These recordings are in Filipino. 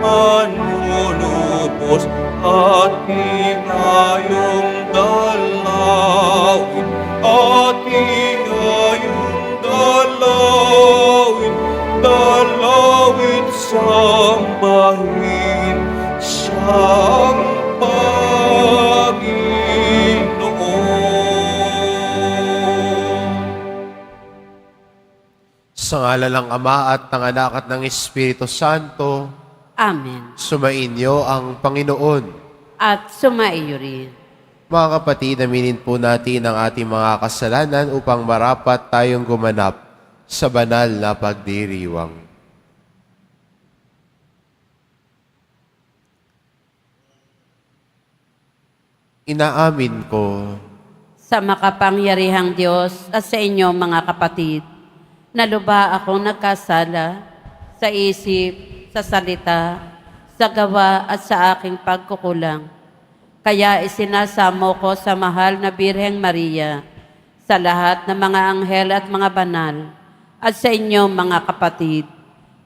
manunubos at hingayong dalawin, at hingayong dalawin, dalawin sambahin siyang Panginoon. Sa ngalan ng Ama at ng Anak at ng Espiritu Santo, Amen. sumainyo ang Panginoon. At sumaiyo rin. Mga kapatid, aminin po natin ang ating mga kasalanan upang marapat tayong gumanap sa banal na pagdiriwang. Inaamin ko Sa makapangyarihang Diyos at sa inyo mga kapatid, naluba akong nagkasala sa isip, sa salita, sa gawa at sa aking pagkukulang. Kaya isinasamo ko sa mahal na Birheng Maria, sa lahat ng mga anghel at mga banal, at sa inyo mga kapatid,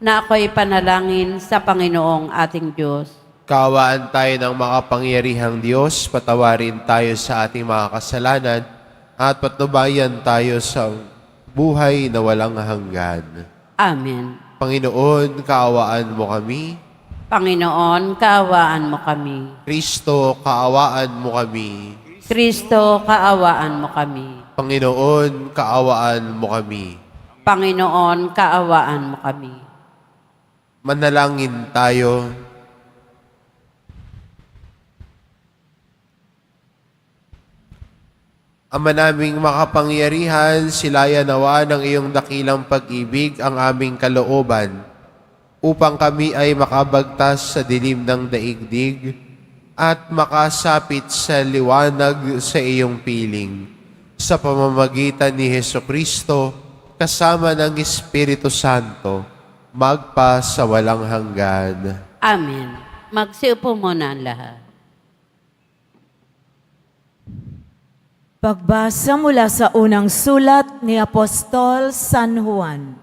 na ako'y panalangin sa Panginoong ating Diyos. kaawaan tayo ng makapangyarihang Diyos, patawarin tayo sa ating mga kasalanan, at patnubayan tayo sa buhay na walang hanggan. Amen. Panginoon, kaawaan mo kami. Panginoon, kaawaan mo kami. Kristo, kaawaan mo kami. Kristo, kaawaan mo kami. Panginoon, kaawaan mo kami. Panginoon, kaawaan mo kami. Manalangin tayo. Ama naming makapangyarihan, silaya nawa ng iyong dakilang pag-ibig ang aming kalooban, upang kami ay makabagtas sa dilim ng daigdig at makasapit sa liwanag sa iyong piling. Sa pamamagitan ni Hesukristo, kasama ng Espiritu Santo, magpa sa walang hanggan. Amen. Magsiupo muna ang lahat. Pagbasa mula sa unang sulat ni Apostol San Juan.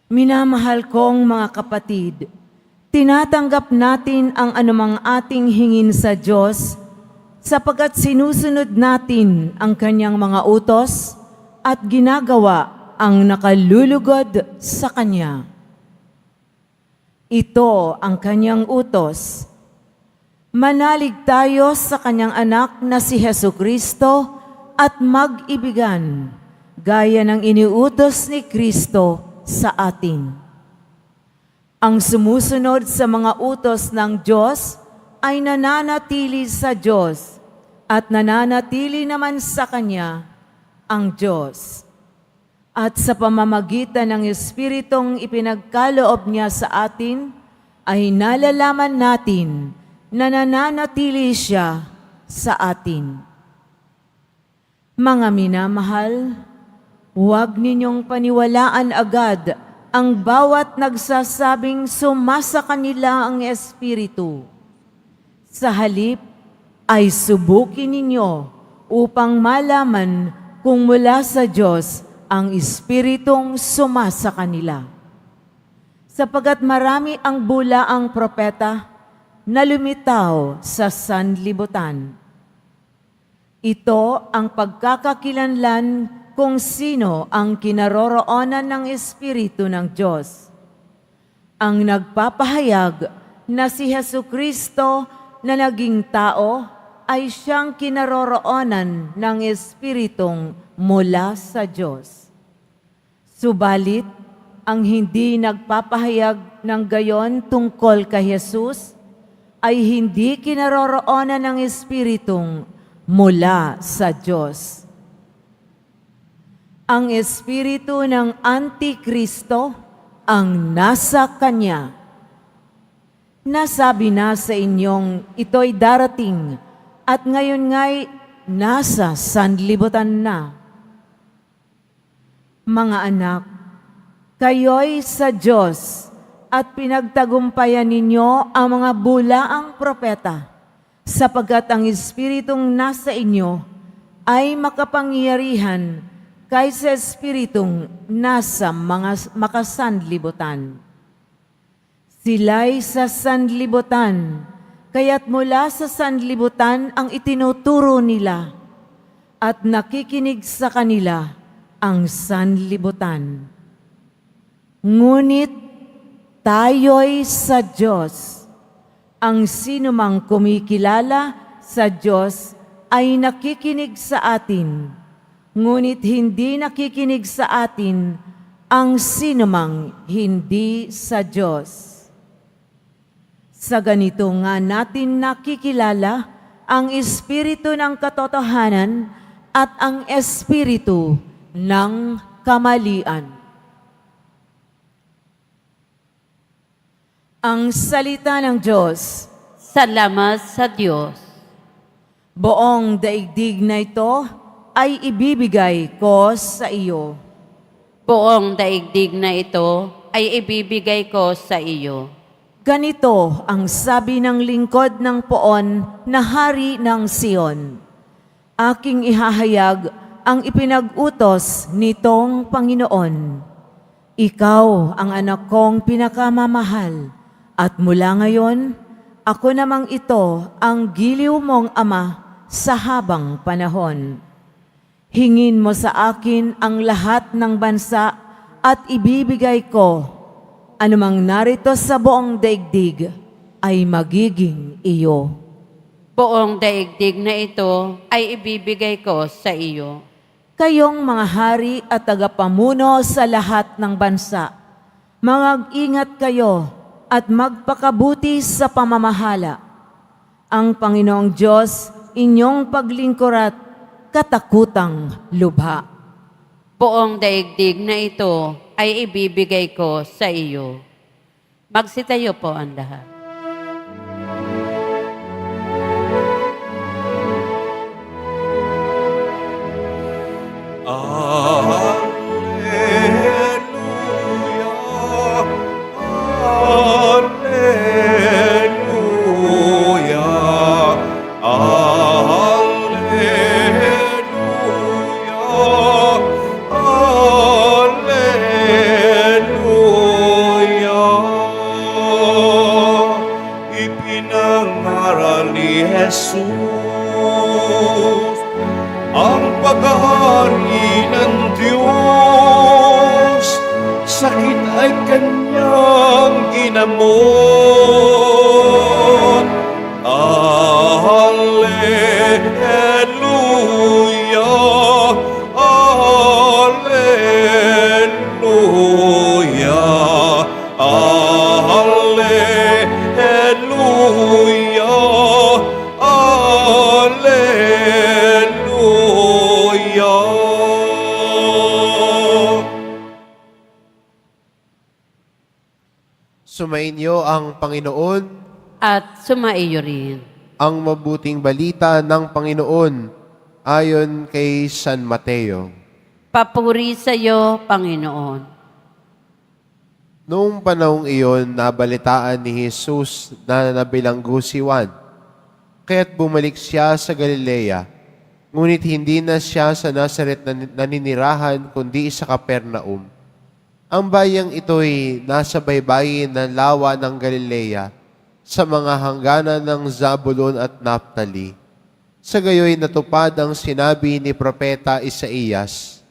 Minamahal kong mga kapatid, tinatanggap natin ang anumang ating hingin sa Diyos sapagkat sinusunod natin ang Kanyang mga utos at ginagawa ang nakalulugod sa Kanya. Ito ang Kanyang utos. Manalig tayo sa Kanyang anak na si Hesukristo at mag-ibigan, gaya ng iniutos ni Kristo sa atin. Ang sumusunod sa mga utos ng Diyos ay nananatili sa Diyos at nananatili naman sa Kanya ang Diyos. At sa pamamagitan ng Espiritong ipinagkaloob niya sa atin, ay nalalaman natin na nananatili siya sa atin. Mga minamahal, huwag ninyong paniwalaan agad ang bawat nagsasabing sumasa kanila ang Espiritu. Sa halip ay subukin ninyo upang malaman kung mula sa Diyos ang Espiritong sumasa kanila. Sapagat marami ang bulaang propeta na lumitaw sa sanlibutan. Ito ang pagkakakilanlan kung sino ang kinaroroonan ng Espiritu ng Diyos. Ang nagpapahayag na si Hesukristo na naging tao ay siyang kinaroroonan ng Espiritong mula sa Diyos. Subalit, ang hindi nagpapahayag ng gayon tungkol kay Jesus ay hindi kinaroroonan ng Espiritong mula sa Diyos. Ang Espiritu ng Antikristo ang nasa Kanya. Nasabi na sa inyong ito'y darating at ngayon nga'y nasa sanlibutan na. Mga anak, kayo'y sa Diyos at pinagtagumpayan ninyo ang mga bulaang propeta, sapagkat ang Espiritong nasa inyo ay makapangyarihan kaysa Espiritong nasa mga makasanlibutan. Sila'y sa sanlibutan, kaya't mula sa sanlibutan ang itinuturo nila, at nakikinig sa kanila ang sanlibutan. Ngunit tayo'y sa Diyos. Ang sinumang kumikilala sa Diyos ay nakikinig sa atin, ngunit hindi nakikinig sa atin ang sinumang hindi sa Diyos. Sa ganito nga natin nakikilala ang Espiritu ng katotohanan at ang Espiritu ng kamalian. Ang salita ng Diyos. Salamat sa Diyos. Buong daigdig na ito ay ibibigay ko sa iyo. Buong daigdig na ito ay ibibigay ko sa iyo. Ganito ang sabi ng lingkod ng poon na hari ng Sion. Aking ihahayag ang ipinag-utos nitong Panginoon. Ikaw ang anak kong pinakamamahal, at mula ngayon, ako namang ito ang giliw mong ama sa habang panahon. Hingin mo sa akin ang lahat ng bansa at ibibigay ko. Anumang narito sa buong daigdig ay magiging iyo. Buong daigdig na ito ay ibibigay ko sa iyo. Kayong mga hari at tagapamuno sa lahat ng bansa, mag-ingat kayo at magpakabuti sa pamamahala. Ang Panginoong Diyos inyong paglingkurat katakutang lubha. Buong daigdig na ito ay ibibigay ko sa iyo. Magsitayo po ang lahat. Ipinangaral ni Jesus ang paghahari ng Diyos, sakit ay kanyang ginamot. Alleluia, alleluia, alleluia, alleluia. Sumainyo ang Panginoon, At sumaiyo rin. ang mabuting balita ng Panginoon ayon kay San Mateo. Papuri sa iyo, Panginoon. Noong panahong iyon, nabalitaan ni Jesus na nabilanggo si Juan. Kaya't bumalik siya sa Galilea, ngunit hindi na siya sa Nazaret na naninirahan kundi sa Capernaum. Ang bayang ito'y nasa baybayin ng lawa ng Galilea, sa mga hangganan ng Zabulon at Naphtali. Sa gayoy natupad ang sinabi ni Propeta Isaías,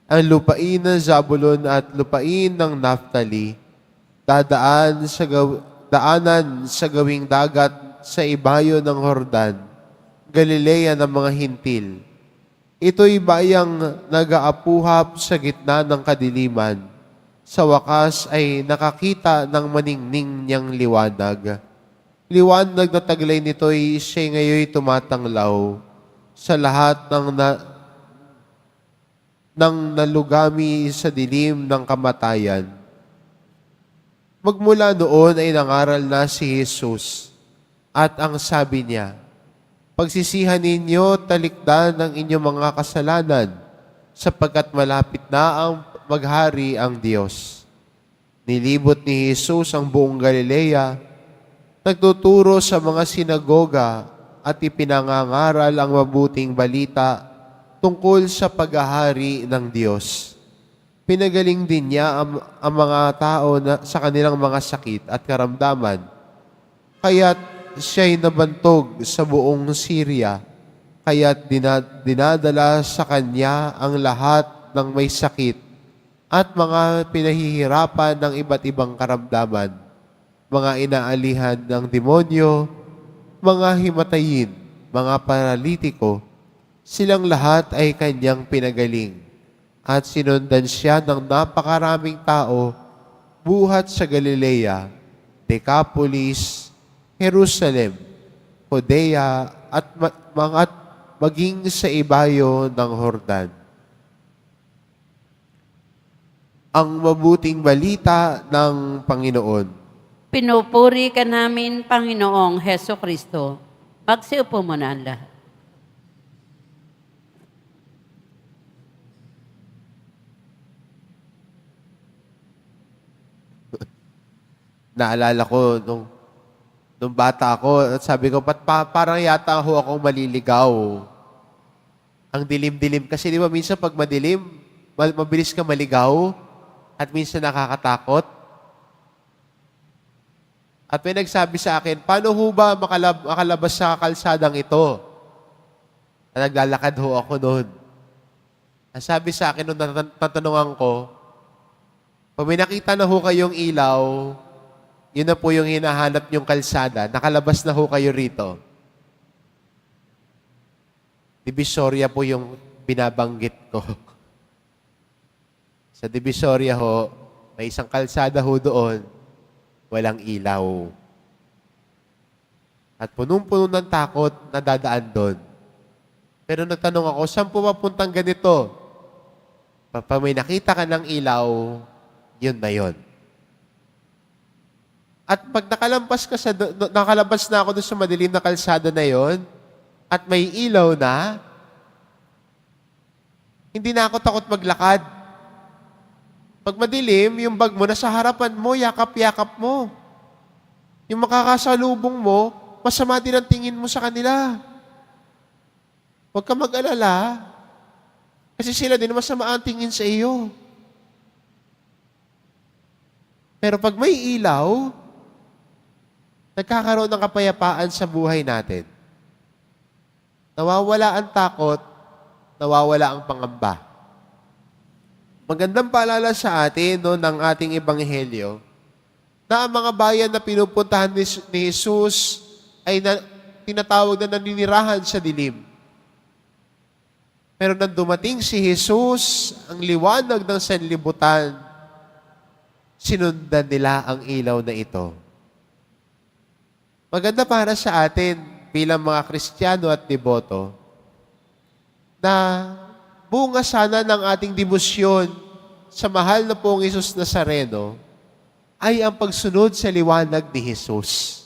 ang lupain ng Zabulon at lupain ng Naphtali, daanan sa gawing dagat sa ibayo ng Hordan, Galilea ng mga hintil. Ito'y bayang nag-aapuhap sa gitna ng kadiliman. Sa wakas ay nakakita ng maningning niyang liwanag. Liwanag na taglay nito'y siya ngayoy tumatanglaw sa lahat ng nalugami sa dilim ng kamatayan. Magmula noon ay nangaral na si Jesus at ang sabi niya, pagsisihan ninyo talikdan ng inyong mga kasalanan sapagkat malapit na ang maghari ang Diyos. Nilibot ni Jesus ang buong Galilea, nagtuturo sa mga sinagoga at ipinangangaral ang mabuting balita tungkol sa paghahari ng Diyos. Pinagaling din niya ang mga tao sa kanilang mga sakit at karamdaman. Kaya't siya'y nabantog sa buong Syria, kaya't dinadala sa kanya ang lahat ng may sakit at mga pinahihirapan ng iba't ibang karamdaman, mga inaalihan ng demonyo, mga himatayin, mga paralitiko, silang lahat ay kanyang pinagaling. At sinundan siya ng napakaraming tao buhat sa Galilea, Decapolis, Jerusalem, Judea at maging sa ibayo ng Jordan. Ang mabuting balita ng Panginoon. Pinupuri ka namin, Panginoong Heso Kristo. Magsiupo muna ang lahat. Naalala ko nung bata ako, at sabi ko, parang yata ho akong maliligaw. Ang dilim-dilim. Kasi di ba minsan pag madilim, mabilis ka maligaw at minsan nakakatakot. At may nagsabi sa akin, paano ho ba makalabas sa kalsadang ito? Naglalakad ho ako noon. Ang sabi sa akin nung tatanungan ko, pag may nakita na ho kayong ilaw, yun na po yung hinahanap yung kalsada. Nakalabas na ho kayo rito. Divisoria po yung binabanggit ko. Sa Divisoria ho, may isang kalsada ho doon, walang ilaw. At punong-puno ng takot na dadaan doon. Pero nagtanong ako, saan po mapuntang ganito? Pag may nakita ka ng ilaw, yun na yun. At pag nakalabas na ako doon sa madilim na kalsada na yon, at may ilaw na, hindi na ako takot maglakad. Pag madilim, yung bag mo nasa harapan mo, yakap-yakap mo. Yung makakasalubong mo, masama din ang tingin mo sa kanila. Huwag ka mag-alala, kasi sila din masama ang tingin sa iyo. Pero pag may ilaw, nagkakaroon ng kapayapaan sa buhay natin. Nawawala ang takot, nawawala ang pangamba. Magandang paalala sa atin ng ating ebanghelyo na ang mga bayan na pinupuntahan ni Jesus ay tinatawag na naninirahan sa dilim. Pero nang dumating si Jesus, ang liwanag ng sanlibutan, sinundan nila ang ilaw na ito. Maganda para sa atin bilang mga Kristiyano at deboto na bunga sana ng ating debosyon sa mahal na pong Jesus Nazareno ay ang pagsunod sa liwanag ni Jesus.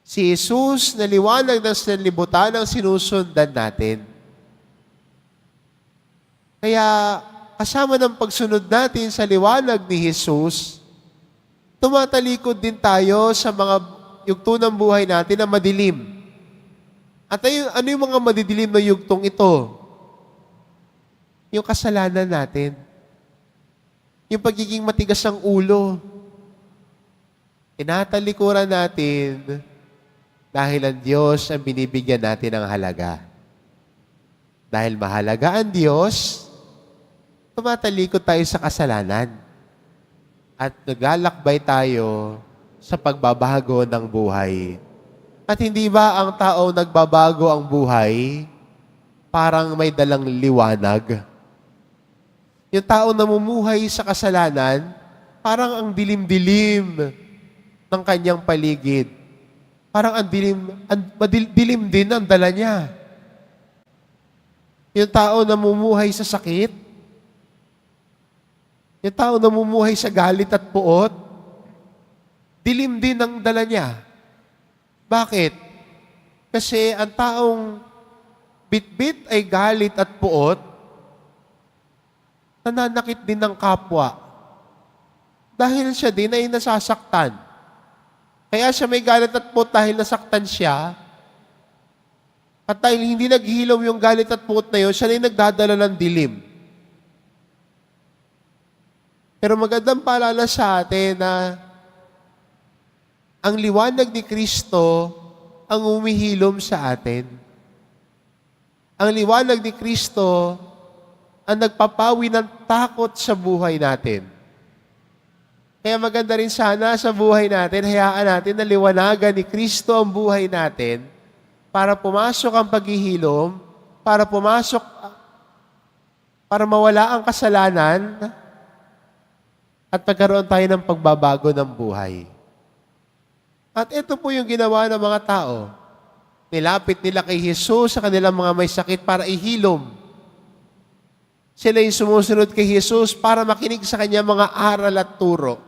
Si Jesus na liwanag ng sanlibutan ang sinusundan natin. Kaya kasama ng pagsunod natin sa liwanag ni Jesus, tumatalikod din tayo sa mga yugto ng buhay natin na madilim. At ano yung mga madidilim na yugtong ito? Yung kasalanan natin. Yung pagiging matigas ang ulo. Tinatalikuran natin dahil ang Diyos ang binibigyan natin ng halaga. Dahil mahalaga ang Diyos, tumatalikod tayo sa kasalanan. At naglalakbay tayo sa pagbabago ng buhay. At hindi ba ang tao nagbabago ang buhay, parang may dalang liwanag? Yung tao namumuhay sa kasalanan, parang ang dilim-dilim ng kanyang paligid. Parang ang dilim din ang dala niya. Yung tao namumuhay sa sakit, yung tao namumuhay sa galit at puot, dilim din ang dala niya. Bakit? Kasi ang taong bitbit ay galit at puot, nananakit din ng kapwa. Dahil siya din ay nasasaktan. Kaya siya may galit at puot dahil nasaktan siya. At dahil hindi naghihilaw yung galit at puot na yun, siya na yung nagdadala ng dilim. Pero magandang paalala sa atin na ang liwanag ni Kristo ang umihilom sa atin. Ang liwanag ni Kristo ang nagpapawi ng takot sa buhay natin. Kaya maganda rin sana sa buhay natin, hayaan natin na liwanagan ni Kristo ang buhay natin para pumasok ang paghihilom, para mawala ang kasalanan at magkaroon tayo ng pagbabago ng buhay. At ito po yung ginawa ng mga tao. Nilapit nila kay Jesus sa kanilang mga may sakit para ihilom. Sila yung sumusunod kay Jesus para makinig sa kanyang mga aral at turo.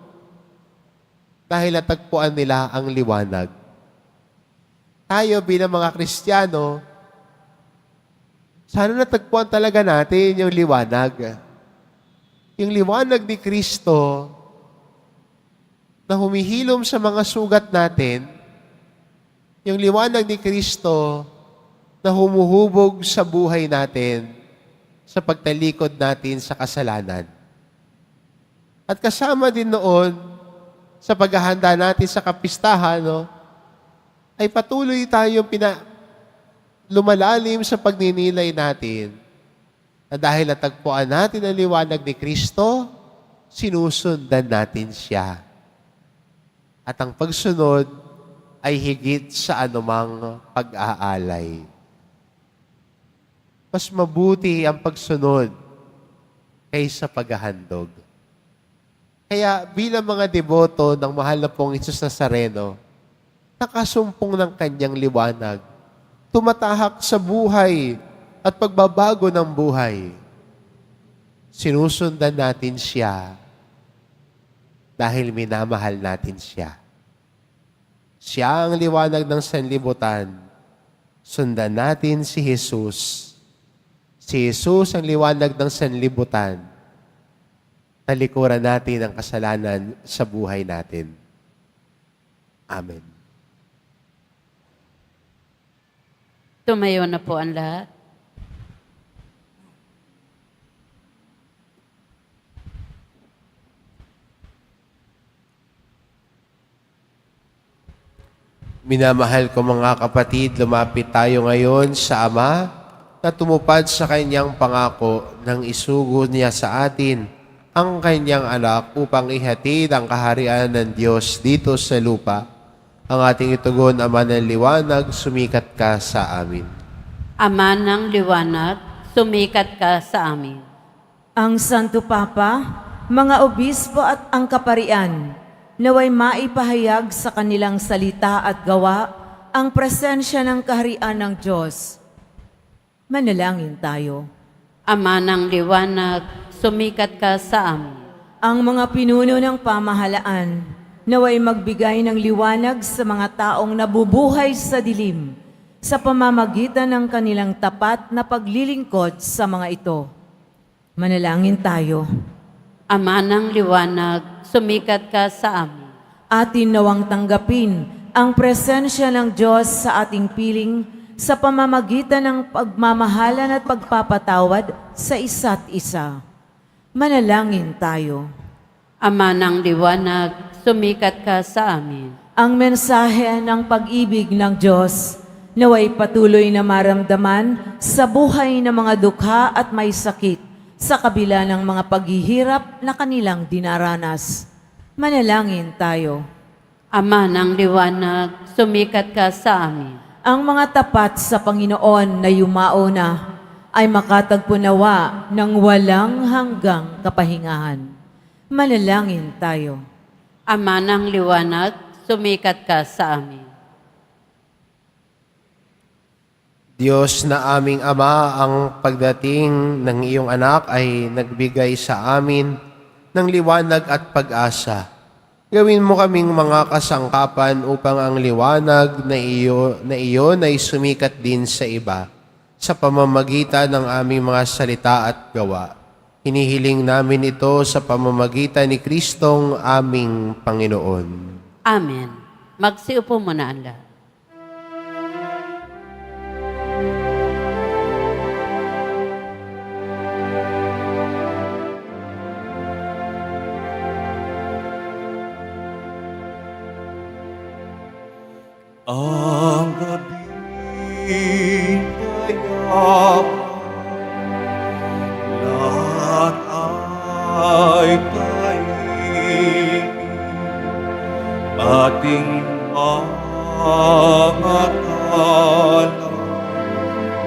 Dahil natagpuan nila ang liwanag. Tayo bilang mga Kristiyano, sana natagpuan talaga natin yung liwanag. Yung liwanag ni Kristo na humihilom sa mga sugat natin, yung liwanag ni Kristo na humuhubog sa buhay natin sa pagtalikod natin sa kasalanan. At kasama din noon sa paghahanda natin sa kapistahan, ay patuloy tayong lumalalim sa pagninilay natin na dahil natagpuan natin ang liwanag ni Kristo, sinusundan natin siya. At ang pagsunod ay higit sa anumang pag-aalay. Mas mabuti ang pagsunod kaysa paghahandog. Kaya bilang mga deboto ng mahal na pong Hesus Nazareno, nakasumpong ng kanyang liwanag, tumatahak sa buhay at pagbabago ng buhay. Sinusundan natin siya dahil minamahal natin siya. Siya ang liwanag ng sanlibutan. Sundan natin si Jesus. Si Jesus ang liwanag ng sanlibutan. Talikuran natin ang kasalanan sa buhay natin. Amen. Tumayo na po ang lahat. Minamahal ko mga kapatid, lumapit tayo ngayon sa Ama na tumupad sa kanyang pangako nang isugo niya sa atin ang kanyang anak upang ihatid ang kaharian ng Diyos dito sa lupa. Ang ating itugon, Ama ng liwanag, sumikat ka sa amin. Ama ng liwanag, sumikat ka sa amin. Ang Santo Papa, mga obispo at ang kaparian, naway maipahayag sa kanilang salita at gawa ang presensya ng kaharian ng Diyos. Manalangin tayo. Ama ng liwanag, sumikat ka sa amin. Ang mga pinuno ng pamahalaan, naway magbigay ng liwanag sa mga taong nabubuhay sa dilim sa pamamagitan ng kanilang tapat na paglilingkod sa mga ito. Manalangin tayo. Ama ng liwanag, sumikat ka sa amin. Atin nawang tanggapin ang presensya ng Diyos sa ating piling sa pamamagitan ng pagmamahalan at pagpapatawad sa isa't isa. Manalangin tayo. Ama ng liwanag, sumikat ka sa amin. Ang mensahe ng pag-ibig ng Diyos naway patuloy na maramdaman sa buhay ng mga dukha at may sakit sa kabila ng mga paghihirap na kanilang dinaranas. Manalangin tayo. Ama ng liwanag, sumikat ka sa amin. Ang mga tapat sa Panginoon na yumao na ay makatagpo nawa ng walang hanggang kapahingahan. Manalangin tayo. Ama ng liwanag, sumikat ka sa amin. Diyos na aming Ama, ang pagdating ng iyong anak ay nagbigay sa amin ng liwanag at pag-asa. Gawin mo kaming mga kasangkapan upang ang liwanag na iyon ay sumikat din sa iba sa pamamagitan ng aming mga salita at gawa. Hinihiling namin ito sa pamamagitan ni Kristong aming Panginoon. Amen. Magsiupo muna ang lahat. lahat ay tahimik, ating pangatala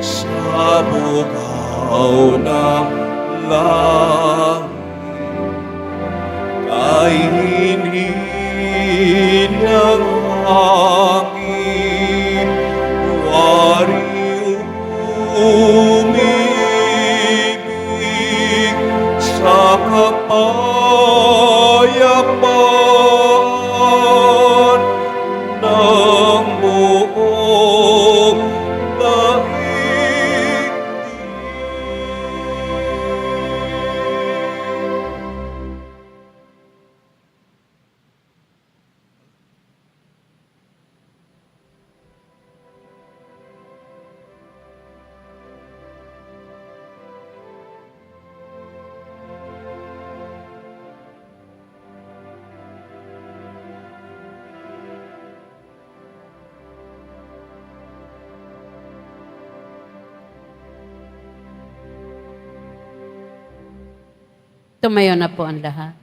sa bugaw ng langit. Kay hinhin ng hangin, wari umibig sa kapayapaan ng buong daigdig. Tumayo na po ang lahat.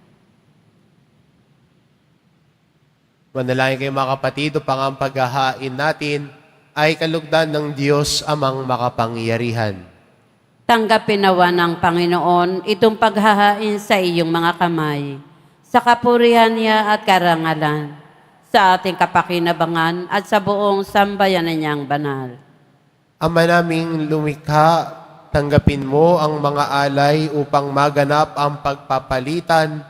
Manalangin kayo mga kapatid, upang ang paghahain natin ay kalugdan ng Diyos amang makapangyarihan. Tanggapin nawa ng Panginoon itong paghahain sa iyong mga kamay, sa kapurihan niya at karangalan, sa ating kapakinabangan at sa buong sambayanan niyang banal. Ama naming lumikha, tanggapin mo ang mga alay upang maganap ang pagpapalitan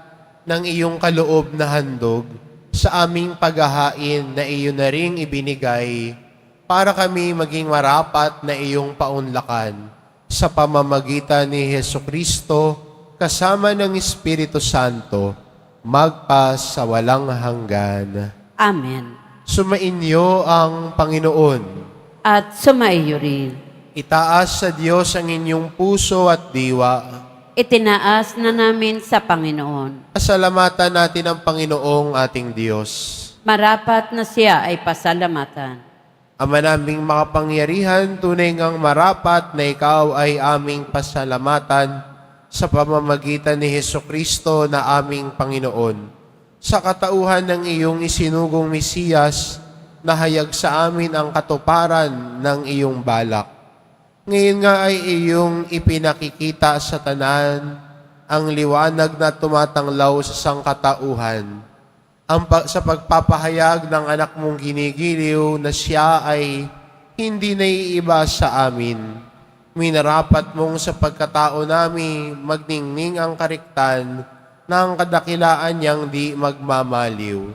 ng iyong kaloob na handog sa aming paghahain na iyon na ring ibinigay para kami maging marapat na iyong paunlakan sa pamamagitan ni Hesukristo kasama ng Espiritu Santo magpa sa walang hanggan. Amen. Sumainyo ang Panginoon. At sumaiyo rin. Itaas sa Diyos ang inyong puso at diwa. Itinaas na namin sa Panginoon. Pasalamatan natin ang Panginoong ating Diyos. Marapat na siya ay pasalamatan. Ama naming makapangyarihan, tunay ngang marapat na ikaw ay aming pasalamatan sa pamamagitan ni Hesukristo na aming Panginoon. Sa katauhan ng iyong isinugong Mesiyas, nahayag sa amin ang katuparan ng iyong balak. Ngayon nga ay iyong ipinakikita sa tanan ang liwanag na tumatanglaw sa sangkatauhan. Sa pagpapahayag ng anak mong ginigiliw na siya ay hindi naiiba sa amin. Minarapat mong sa pagkatao namin magningning ang kariktan ng kadakilaan niyang di magmamaliw.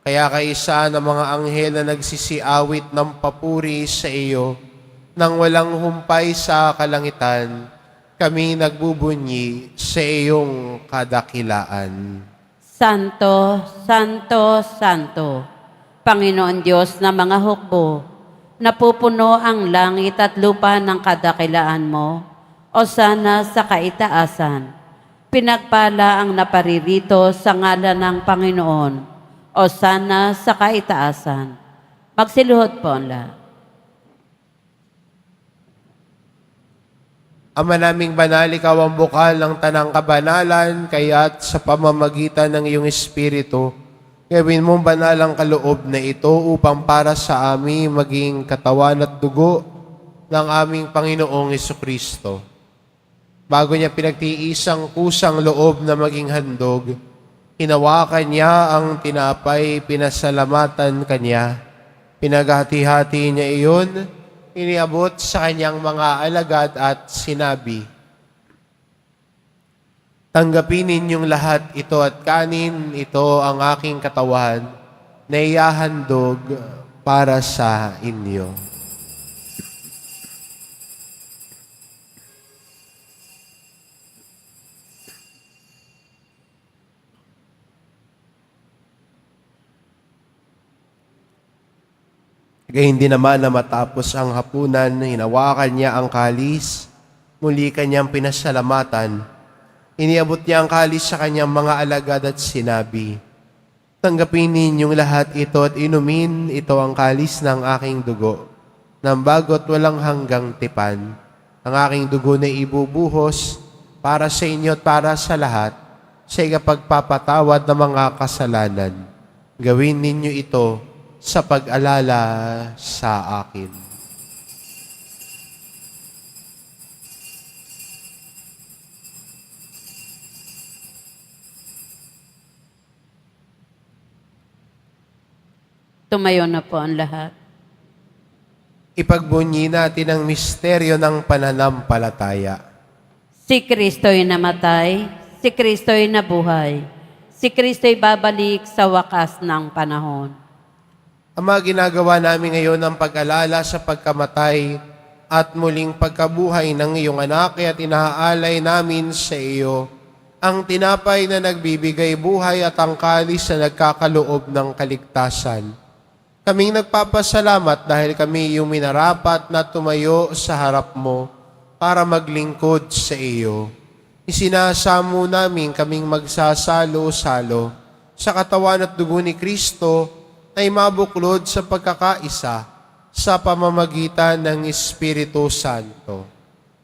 Kaya kaisa ng mga anghel na nagsisiawit ng papuri sa iyo, nang walang humpay sa kalangitan, kami nagbubunyi sa iyong kadakilaan. Santo, Santo, Santo, Panginoon Diyos na mga hukbo, napupuno ang langit at lupa ng kadakilaan mo, o sana sa kaitaasan. Pinagpala ang naparirito sa ngalan ng Panginoon, o sana sa kaitaasan. Magsiluhod po ang lahat. Ama naming banal, ikaw ang bukal ng tanang kabanalan, kaya't sa pamamagitan ng iyong Espiritu, gawin mong banal ang kaloob na ito upang para sa amin maging katawan at dugo ng aming Panginoong Hesukristo. Bago niya pinagtiisang kusang loob na maging handog, hinawakan niya ang tinapay, pinasalamatan kanya, pinaghati-hati niya iyon, iniabot sa kanyang mga alagad at sinabi, "Tanggapin ninyong lahat ito at kanin, ito ang aking katawan na ihahandog para sa inyo." Gayun din naman na matapos ang hapunan, hinawakan niya ang kalis, muli kanyang pinasalamatan. Iniabot niya ang kalis sa kanyang mga alagad at sinabi, "Tanggapin ninyong lahat ito at inumin, ito ang kalis ng aking dugo, ng bago't walang hanggang tipan. ang aking dugo na ibubuhos para sa inyo at para sa lahat sa ikapagpapatawad ng mga kasalanan. Gawin ninyo ito sa pag-alala sa akin. Tumayo na po ang lahat. Ipagbunyi natin ang misteryo ng pananampalataya. Si Kristo'y namatay, si Kristo'y nabuhay, si Kristo'y babalik sa wakas ng panahon. Ama, ginagawa namin ngayon ang pag-alala sa pagkamatay at muling pagkabuhay ng iyong anak at inaalay namin sa iyo ang tinapay na nagbibigay buhay at ang kalis na nagkakaloob ng kaligtasan. Kaming nagpapasalamat dahil kami iyong minarapat na tumayo sa harap mo para maglingkod sa iyo. Isinasamo namin kaming magsasalo-salo sa katawan at dugo ni Kristo ay mabuklod sa pagkakaisa sa pamamagitan ng Espiritu Santo.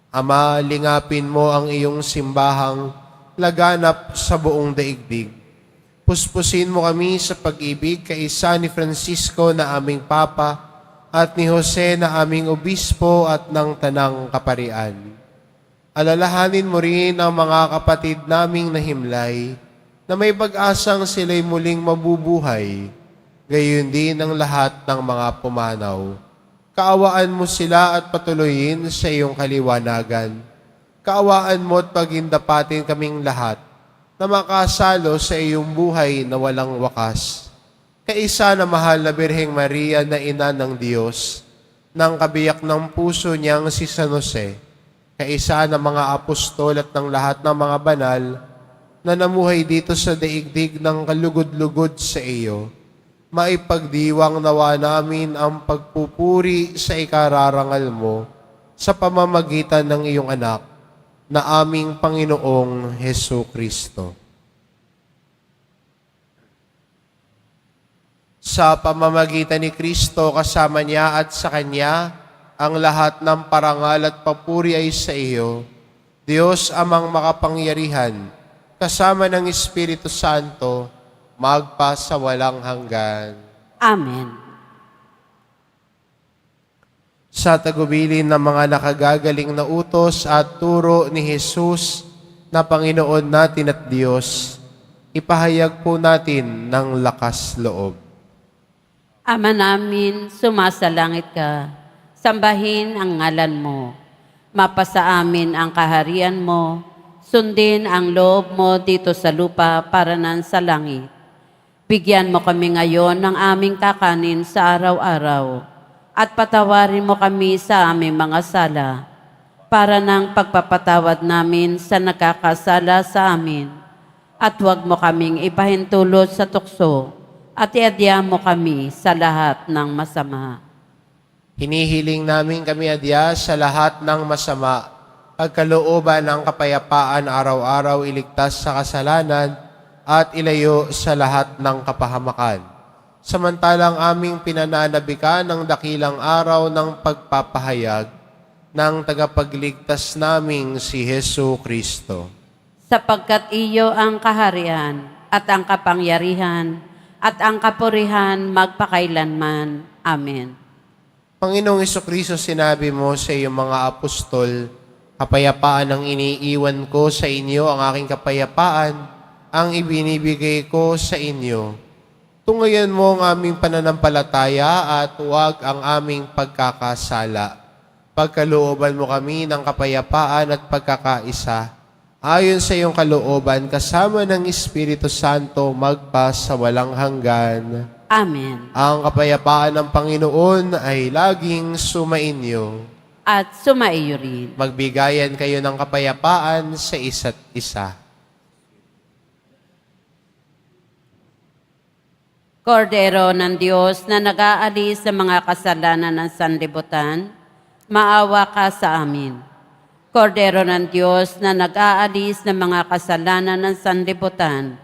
Ama, lingapin mo ang iyong simbahang laganap sa buong daigdig. Puspusin mo kami sa pag-ibig kay San Francisco na aming Papa at ni Jose na aming Obispo at ng Tanang Kaparian. Alalahanin mo rin ang mga kapatid naming nahimlay na may pag-asang sila'y muling mabubuhay, gayon din ang lahat ng mga pumanaw. Kaawaan mo sila at patuloyin sa iyong kaliwanagan. Kaawaan mo at pagindapatin kaming lahat na makasalo sa iyong buhay na walang wakas. Kaisa na mahal na Birheng Maria na ina ng Diyos, ng kabiyak ng puso niyang si San Jose, kaisa na mga apostol at ng lahat ng mga banal na namuhay dito sa daigdig ng kalugod-lugod sa iyo, maipagdiwang nawa namin ang pagpupuri sa ikararangal mo sa pamamagitan ng iyong anak, na aming Panginoong Hesu Kristo. Sa pamamagitan ni Kristo, kasama niya at sa Kanya, ang lahat ng parangal at papuri ay sa iyo, Diyos amang makapangyarihan, kasama ng Espiritu Santo, magpa sa walang hanggan. Amen. Sa tagubilin ng mga nakagagaling na utos at turo ni Jesus na Panginoon natin at Diyos, ipahayag po natin ng lakas loob. Ama namin, sumasalangit ka, sambahin ang ngalan mo. Mapasa amin ang kaharian mo, sundin ang loob mo dito sa lupa para nan sa langit. Bigyan mo kami ngayon ng aming kakanin sa araw-araw, at patawarin mo kami sa aming mga sala, para ng pagpapatawad namin sa nakakasala sa amin. At huwag mo kaming ipahintulot sa tukso, at iadya mo kami sa lahat ng masama. Hinihiling namin kami adya sa lahat ng masama, pagkalooban ng kapayapaan araw-araw iligtas sa kasalanan, at ilayo sa lahat ng kapahamakan. Samantalang aming pinananabikan ng dakilang araw ng pagpapahayag ng tagapagligtas naming si Hesu Kristo. Sapagkat iyo ang kaharian at ang kapangyarihan at ang kapurihan magpakailanman. Amen. Panginoong Jesucristo, sinabi mo sa iyong mga apostol, kapayapaan ang iniiwan ko sa inyo, ang aking kapayapaan ang ibinibigay ko sa inyo. Tungayan mo ang aming pananampalataya at huwag ang aming pagkakasala. Pagkalooban mo kami ng kapayapaan at pagkakaisa, ayon sa iyong kalooban, kasama ng Espiritu Santo, magpa sa walang hanggan. Amen. Ang kapayapaan ng Panginoon ay laging sumainyo. At sumaiyo rin. Magbigayan kayo ng kapayapaan sa isa't isa. Kordero ng Diyos na nag-aalis sa mga kasalanan ng sanlibutan, maawa ka sa amin. Kordero ng Diyos na nag-aalis ng mga kasalanan ng sanlibutan,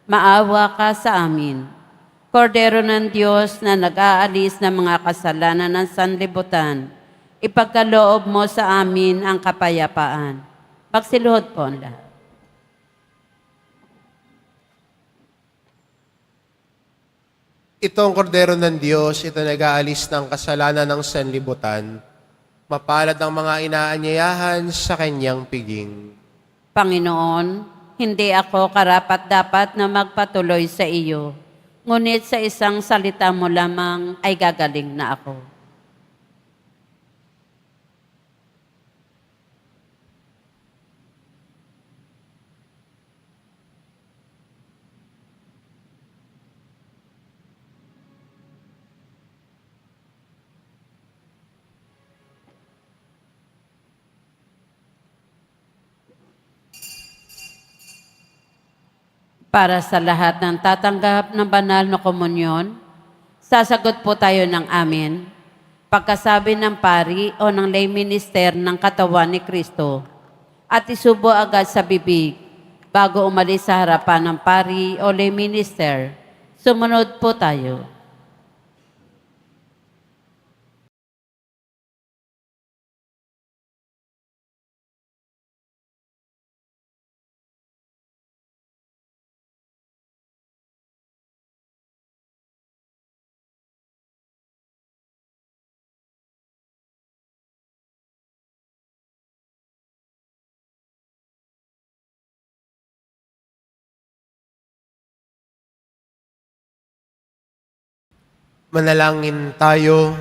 maawa ka sa amin. Kordero ng Diyos na nag-aalis ng mga kasalanan ng sanlibutan, ipagkaloob mo sa amin ang kapayapaan. Magsiluhod po ang lahat. Ito ang kordero ng Diyos, ito nag-aalis ng kasalanan ng sanlibutan. Mapalad ang mga inaanyayahan sa kanyang piging. Panginoon, hindi ako karapat-dapat na magpatuloy sa iyo, ngunit sa isang salita mo lamang ay gagaling na ako. Para sa lahat ng tatanggap ng banal na komunyon, sasagot po tayo ng amin. Pagkasabi ng pari o ng lay minister ng katawan ni Kristo at isubo agad sa bibig bago umalis sa harapan ng pari o lay minister. Sumunod po tayo. Manalangin tayo.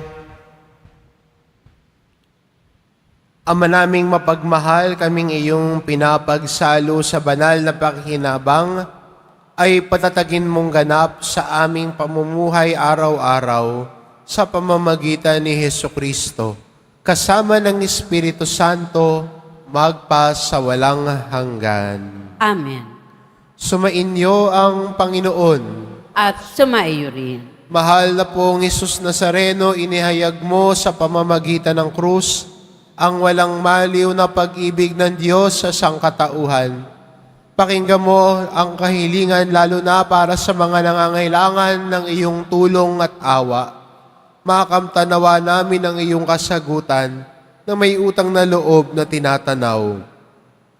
Ama naming mapagmahal, kaming iyong pinapagsalo sa banal na pakikinabang ay patatagin mong ganap sa aming pamumuhay araw-araw sa pamamagitan ni Hesukristo, kasama ng Espiritu Santo, magpa sa walang hanggan. Amen. Sumainyo ang Panginoon. At sumaiyo rin. Mahal na pong Jesus Nazareno, inihayag mo sa pamamagitan ng krus ang walang maliw na pag-ibig ng Diyos sa sangkatauhan. Pakinggan mo ang kahilingan lalo na para sa mga nangangailangan ng iyong tulong at awa. Makamtanawa namin ang iyong kasagutan na may utang na loob na tinatanaw.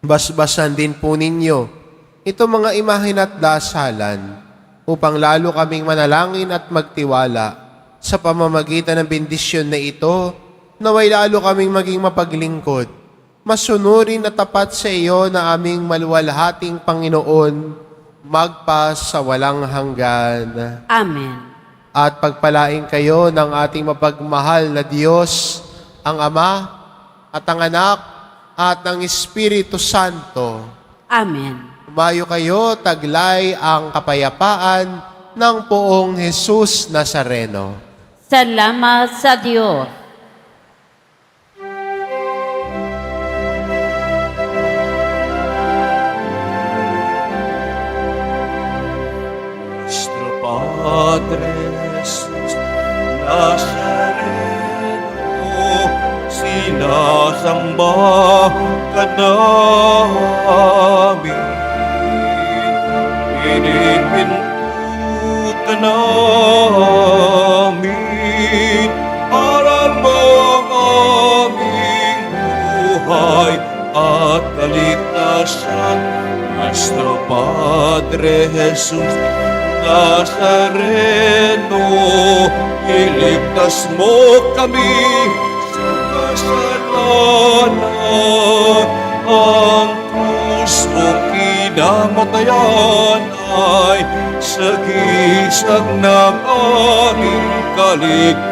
Basbasan din po ninyo ito mga imahen at dasalan upang lalo kaming manalangin at magtiwala sa pamamagitan ng bendisyon na ito, naway lalo kaming maging mapaglingkod, masunurin at tapat sa iyo na aming maluwalhating Panginoon, magpa sa walang hanggan. Amen. At pagpalain kayo ng ating mapagmahal na Diyos, ang Ama at ang Anak at ang Espiritu Santo. Amen. Umayo kayo, taglay ang kapayapaan ng poong Jesus Nazareno. Salamat sa Diyos. Nuestro Padre Jesus Nazareno, sinasamba ka namin. Pinipinto ka namin, aral mo ang aming buhay at kaligtasan. Nuestro Padre Jesus Nazareno, iligtas mo kami sa kasalanan. Ang krus mong kinamatayan ay sagisag ng aming kaligtasan.